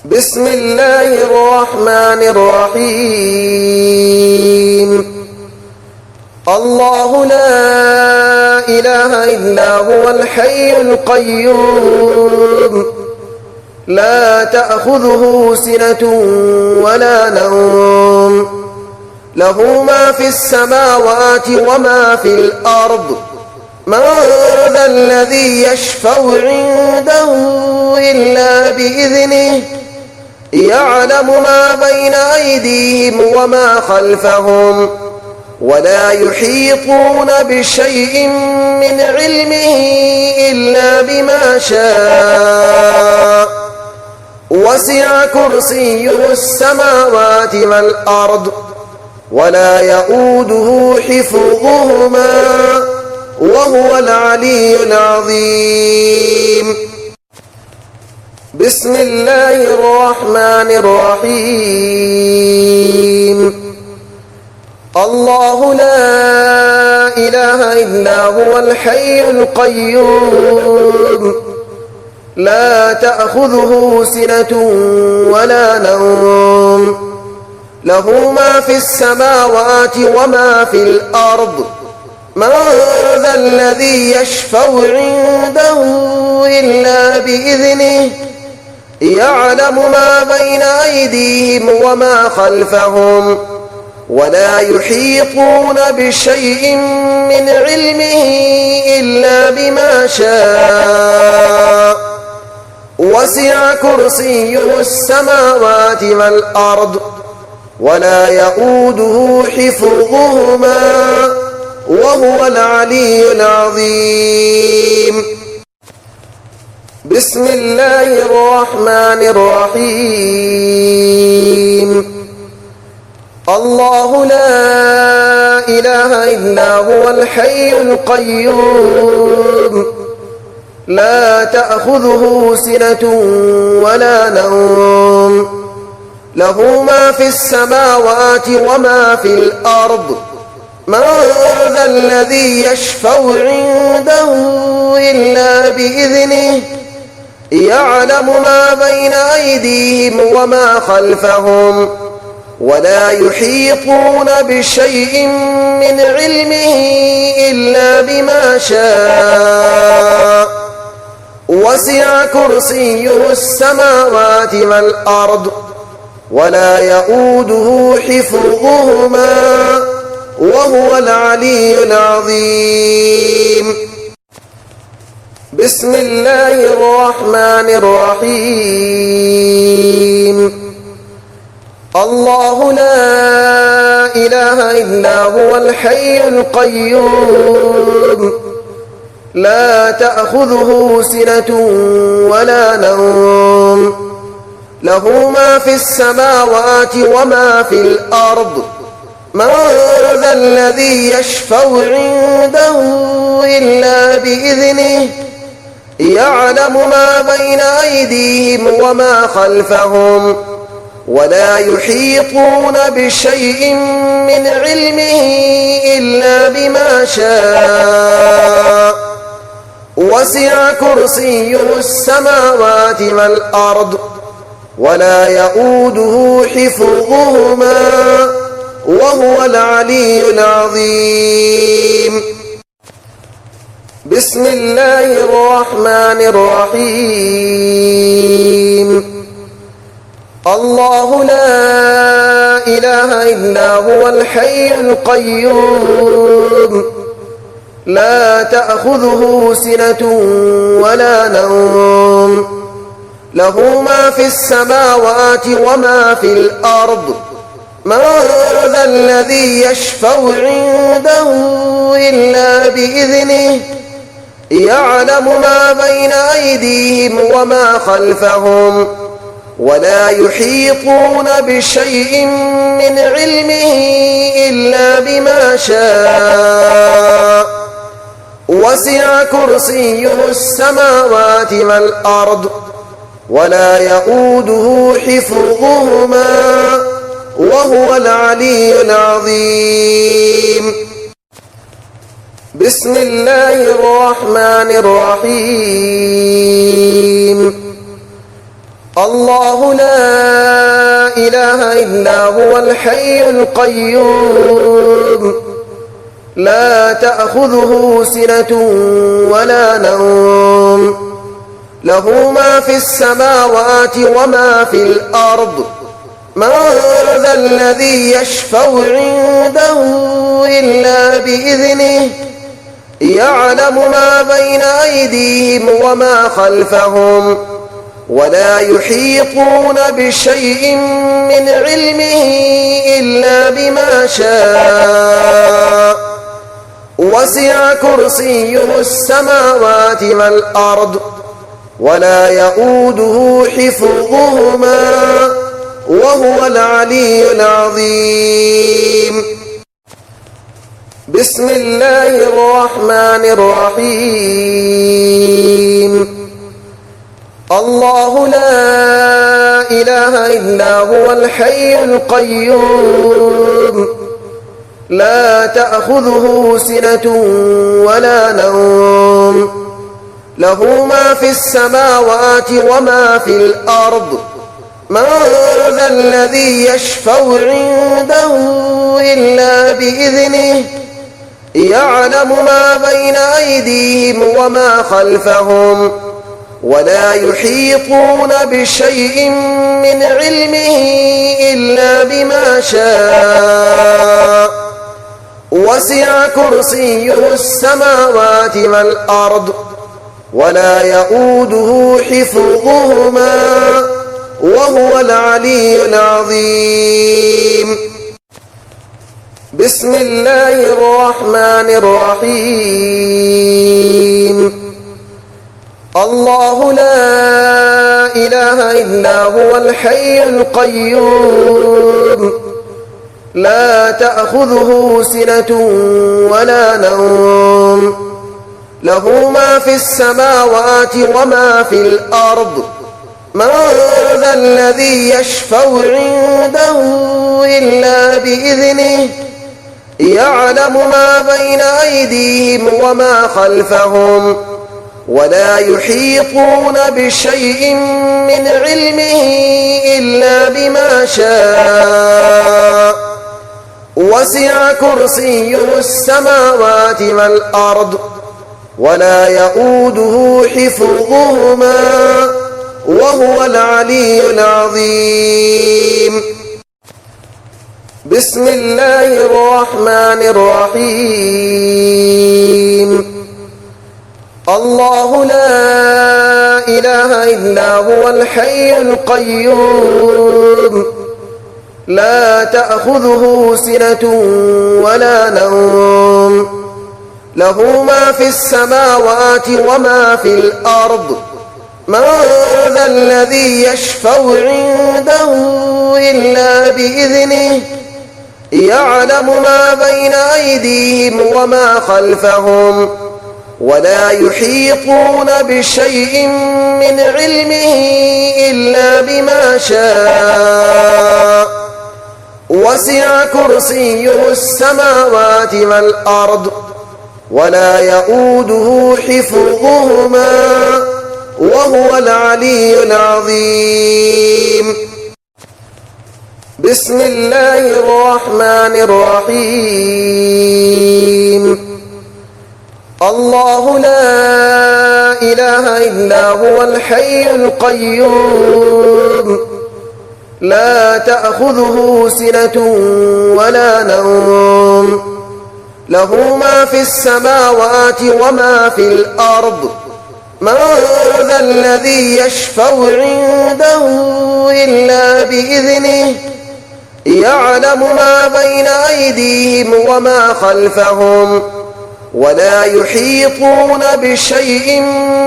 بسم الله الرحمن الرحيم. الله لا إله إلا هو الحي القيوم لا تأخذه سنة ولا نوم له ما في السماوات وما في الأرض من ذا الذي يشفع عنده إلا بإذنه يعلم ما بين أيديهم وما خلفهم ولا يحيطون بشيء من علمه إلا بما شاء وسع كرسيه السماوات والأرض ولا يؤوده حفظهما وهو العلي العظيم. بسم الله الرحمن الرحيم. الله لا إله إلا هو الحي القيوم لا تأخذه سنة ولا نوم له ما في السماوات وما في الأرض من ذا الذي يشفع عنده إلا بإذنه يعلم ما بين أيديهم وما خلفهم ولا يحيطون بشيء من علمه إلا بما شاء وسع كرسيه السماوات والأرض ولا يؤوده حفظهما وهو العلي العظيم. بسم الله الرحمن الرحيم. الله لا إله إلا هو الحي القيوم لا تأخذه سنة ولا نوم له ما في السماوات وما في الأرض من ذا الذي يشفع عنده إلا بإذنه يعلم ما بين أيديهم وما خلفهم ولا يحيطون بشيء من علمه إلا بما شاء وسع كرسيه السماوات والأرض ولا يؤوده حفظهما وهو العلي العظيم. بسم الله الرحمن الرحيم. الله لا إله إلا هو الحي القيوم لا تأخذه سنة ولا نوم له ما في السماوات وما في الأرض من ذا الذي يشفع عنده إلا بإذنه يعلم ما بين أيديهم وما خلفهم ولا يحيطون بشيء من علمه إلا بما شاء وسع كرسيه السماوات والأرض ولا يؤوده حفظهما وهو العلي العظيم. بسم الله الرحمن الرحيم. الله لا إله إلا هو الحي القيوم لا تأخذه سنة ولا نوم له ما في السماوات وما في الأرض من ذا الذي يشفع عنده إلا بإذنه يعلم ما بين أيديهم وما خلفهم ولا يحيطون بشيء من علمه إلا بما شاء وسع كرسيه السماوات والأرض ولا يؤوده حفظهما وهو العلي العظيم. بسم الله الرحمن الرحيم. الله لا إله إلا هو الحي القيوم لا تأخذه سنة ولا نوم له ما في السماوات وما في الأرض من ذا الذي يشفع عنده إلا بإذنه يعلم ما بين أيديهم وما خلفهم ولا يحيطون بشيء من علمه إلا بما شاء وسع كرسيه السماوات والأرض ولا يؤوده حفظهما وهو العلي العظيم بسم الله الرحمن الرحيم الله لا إله إلا هو الحي القيوم لا تأخذه سنة ولا نوم له ما في السماوات وما في الأرض من ذا الذي يشفع عنده إلا بإذنه يعلم ما بين أيديهم وما خلفهم ولا يحيطون بشيء من علمه إلا بما شاء وسع كرسيه السماوات والأرض ولا يؤوده حفظهما وهو العلي العظيم بسم الله الرحمن الرحيم الله لا إله إلا هو الحي القيوم لا تأخذه سنة ولا نوم له ما في السماوات وما في الأرض من ذا الذي يشفع عنده إلا بإذنه يعلم ما بين أيديهم وما خلفهم ولا يحيطون بشيء من علمه إلا بما شاء وسع كرسيه السماوات والأرض ولا يؤوده حفظهما وهو العلي العظيم بسم الله الرحمن الرحيم الله لا إله إلا هو الحي القيوم لا تأخذه سنة ولا نوم له ما في السماوات وما في الأرض من ذا الذي يشفع عنده إلا بإذنه يعلم ما بين أيديهم وما خلفهم ولا يحيطون بشيء من علمه إلا بما شاء وسع كرسيه السماوات والأرض ولا يؤوده حفظهما وهو العلي العظيم بسم الله الرحمن الرحيم الله لا إله إلا هو الحي القيوم لا تأخذه سنة ولا نوم له ما في السماوات وما في الأرض من ذا الذي يشفع عنده إلا بإذنه يعلم ما بين أيديهم وما خلفهم ولا يحيطون بشيء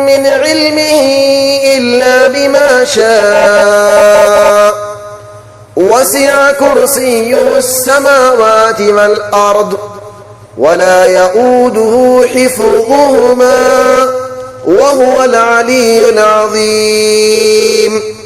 من علمه إلا بما شاء وسع كرسيه السماوات والأرض ولا يؤوده حفظهما وهو العلي العظيم